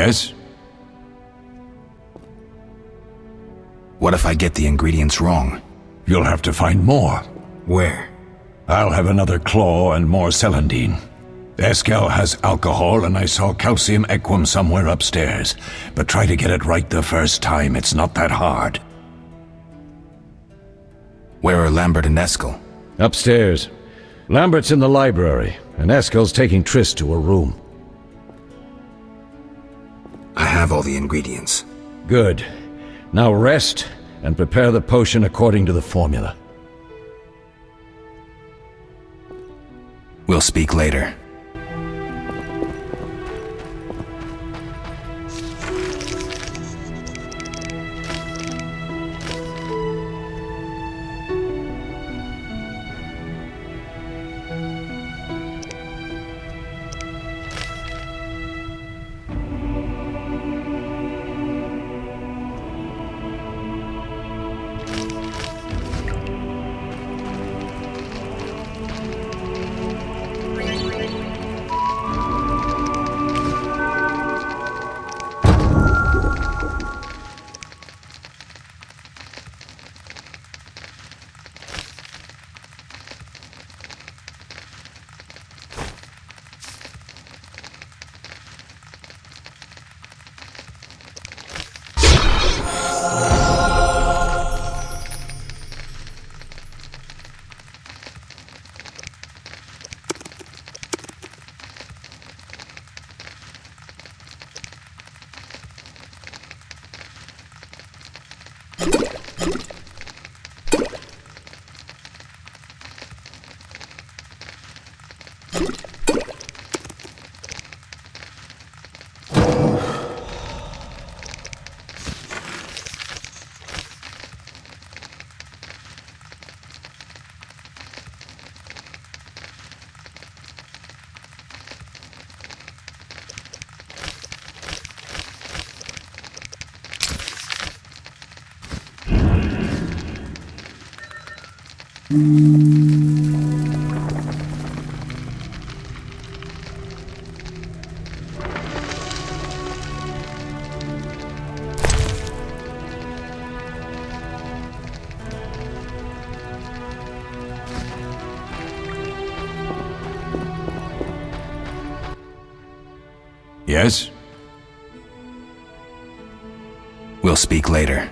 [SPEAKER 5] Yes?
[SPEAKER 3] What if I get the ingredients wrong?
[SPEAKER 5] You'll have to find more.
[SPEAKER 3] Where?
[SPEAKER 5] I'll have another claw and more celandine. Eskel has alcohol, and I saw calcium equum somewhere upstairs. But try to get it right the first time. It's not that hard.
[SPEAKER 3] Where are Lambert and Eskel?
[SPEAKER 12] Upstairs. Lambert's in the library, and Eskel's taking Triss to a room.
[SPEAKER 3] I have all the ingredients.
[SPEAKER 12] Good. Now rest, and prepare the potion according to the formula.
[SPEAKER 3] We'll speak later.
[SPEAKER 5] Yes?
[SPEAKER 3] We'll speak later.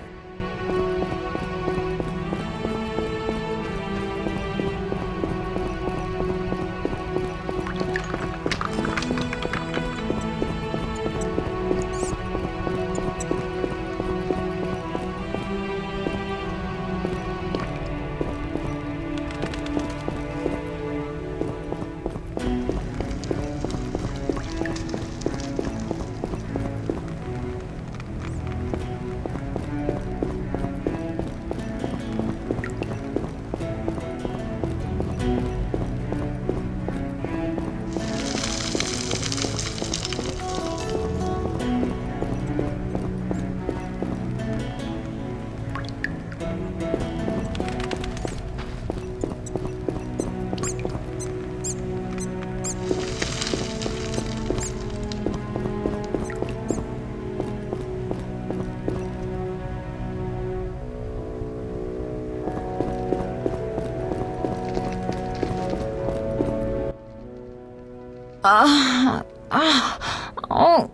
[SPEAKER 6] Oh.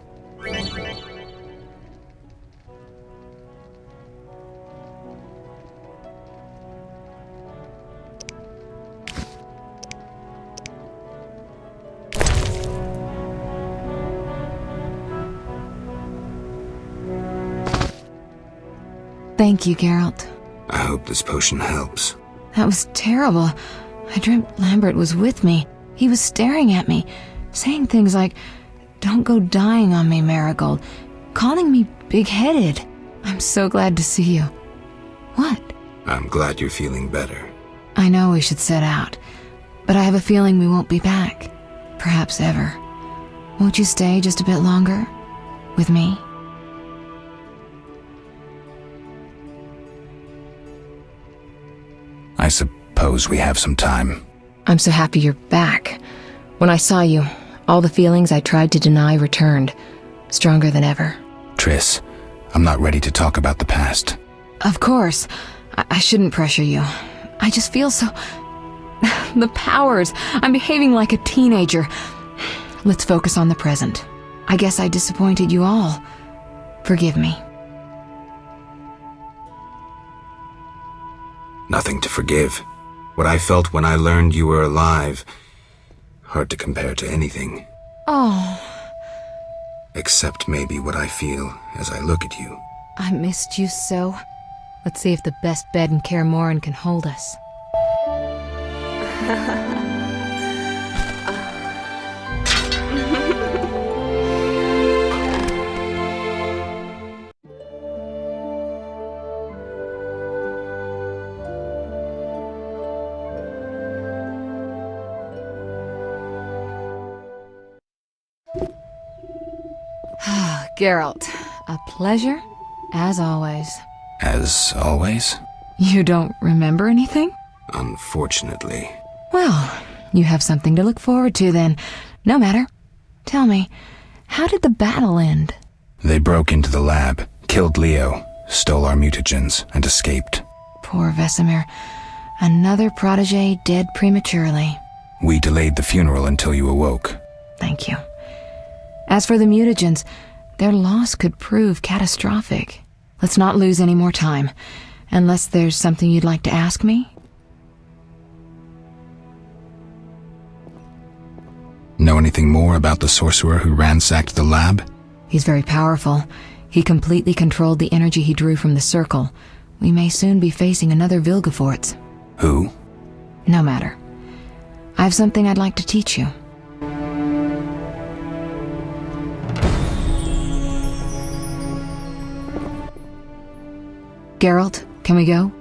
[SPEAKER 6] Thank you, Geralt.
[SPEAKER 3] I hope this potion helps.
[SPEAKER 6] That was terrible. I dreamt Lambert was with me. He was staring at me, saying things like, "Don't go dying on me, Marigold," calling me big-headed. I'm so glad to see you. What?
[SPEAKER 3] I'm glad you're feeling better.
[SPEAKER 6] I know we should set out, but I have a feeling we won't be back. Perhaps ever. Won't you stay just a bit longer? With me?
[SPEAKER 3] I suppose we have some time.
[SPEAKER 6] I'm so happy you're back. When I saw you, all the feelings I tried to deny returned. stronger than ever.
[SPEAKER 3] Triss, I'm not ready to talk about the past.
[SPEAKER 6] Of course. I shouldn't pressure you. I just feel so... The powers. I'm behaving like a teenager. Let's focus on the present. I guess I disappointed you all. Forgive me.
[SPEAKER 3] Nothing to forgive. What I felt when I learned you were alive, hard to compare to anything.
[SPEAKER 6] Oh,
[SPEAKER 3] Except maybe what I feel as I look at you.
[SPEAKER 6] I missed you so. Let's see if the best bed in Kaer Morhen can hold us. Geralt, a pleasure, as always.
[SPEAKER 3] As always?
[SPEAKER 6] You don't remember anything?
[SPEAKER 3] Unfortunately.
[SPEAKER 6] Well, you have something to look forward to then. No matter. Tell me, how did the battle end?
[SPEAKER 3] They broke into the lab, killed Leo, stole our mutagens, and escaped.
[SPEAKER 6] Poor Vesemir. Another protege dead prematurely.
[SPEAKER 3] We delayed the funeral until you awoke.
[SPEAKER 6] Thank you. As for the mutagens, their loss could prove catastrophic. Let's not lose any more time. Unless there's something you'd like to ask me?
[SPEAKER 3] Know anything more about the sorcerer who ransacked the lab?
[SPEAKER 6] He's very powerful. He completely controlled the energy he drew from the circle. We may soon be facing another Vilgefortz.
[SPEAKER 3] Who?
[SPEAKER 6] No matter. I have something I'd like to teach you. Geralt, can we go?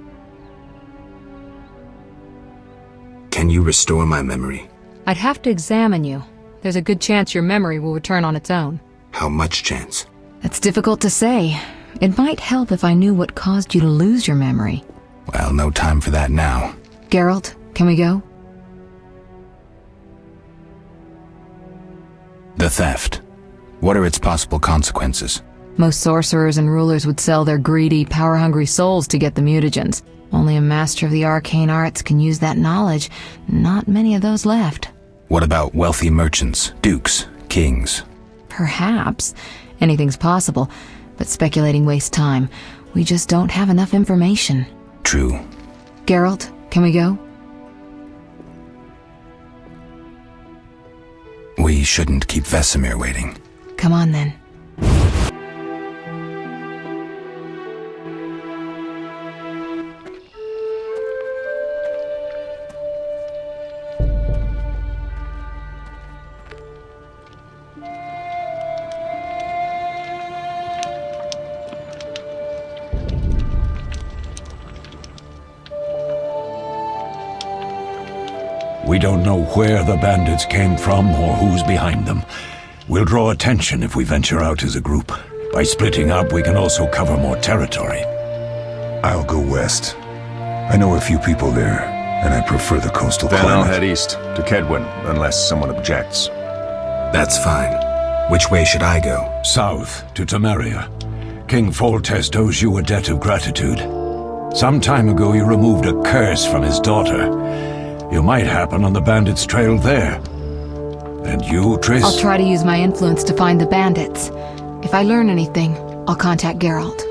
[SPEAKER 3] Can you restore my memory?
[SPEAKER 6] I'd have to examine you. There's a good chance your memory will return on its own.
[SPEAKER 3] How much chance?
[SPEAKER 6] That's difficult to say. It might help if I knew what caused you to lose your memory.
[SPEAKER 3] Well, no time for that now.
[SPEAKER 6] Geralt, can we go?
[SPEAKER 3] The theft. What are its possible consequences?
[SPEAKER 6] Most sorcerers and rulers would sell their greedy, power-hungry souls to get the mutagens. Only a master of the arcane arts can use that knowledge. Not many of those left.
[SPEAKER 3] What about wealthy merchants, dukes, kings?
[SPEAKER 6] Perhaps. Anything's possible, but speculating wastes time. We just don't have enough information.
[SPEAKER 3] True.
[SPEAKER 6] Geralt, can we go?
[SPEAKER 3] We shouldn't keep Vesemir waiting.
[SPEAKER 6] Come on then.
[SPEAKER 5] We don't know where the bandits came from or who's behind them. We'll draw attention if we venture out as a group. By splitting up, we can also cover more territory.
[SPEAKER 2] I'll go west. I know a few people there, and I prefer the coastal
[SPEAKER 9] Then
[SPEAKER 2] climate.
[SPEAKER 9] I'll head east, to Kedwin, unless someone objects.
[SPEAKER 3] That's fine. Which way should I go?
[SPEAKER 5] South, to Temeria. King Foltest owes you a debt of gratitude. Some time ago you removed a curse from his daughter. You might happen on the bandits' trail there. And you, Triss?
[SPEAKER 6] I'll try to use my influence to find the bandits. If I learn anything, I'll contact Geralt.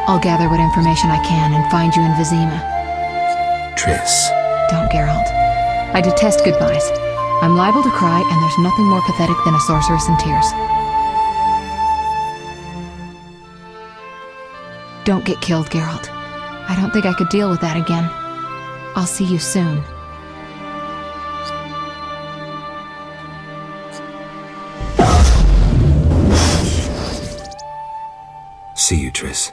[SPEAKER 6] I'll gather what information I can and find you in Vizima.
[SPEAKER 3] Triss.
[SPEAKER 6] Don't, Geralt. I detest goodbyes. I'm liable to cry, and there's nothing more pathetic than a sorceress in tears. Don't get killed, Geralt. I don't think I could deal with that again. I'll see you soon.
[SPEAKER 3] See you, Triss.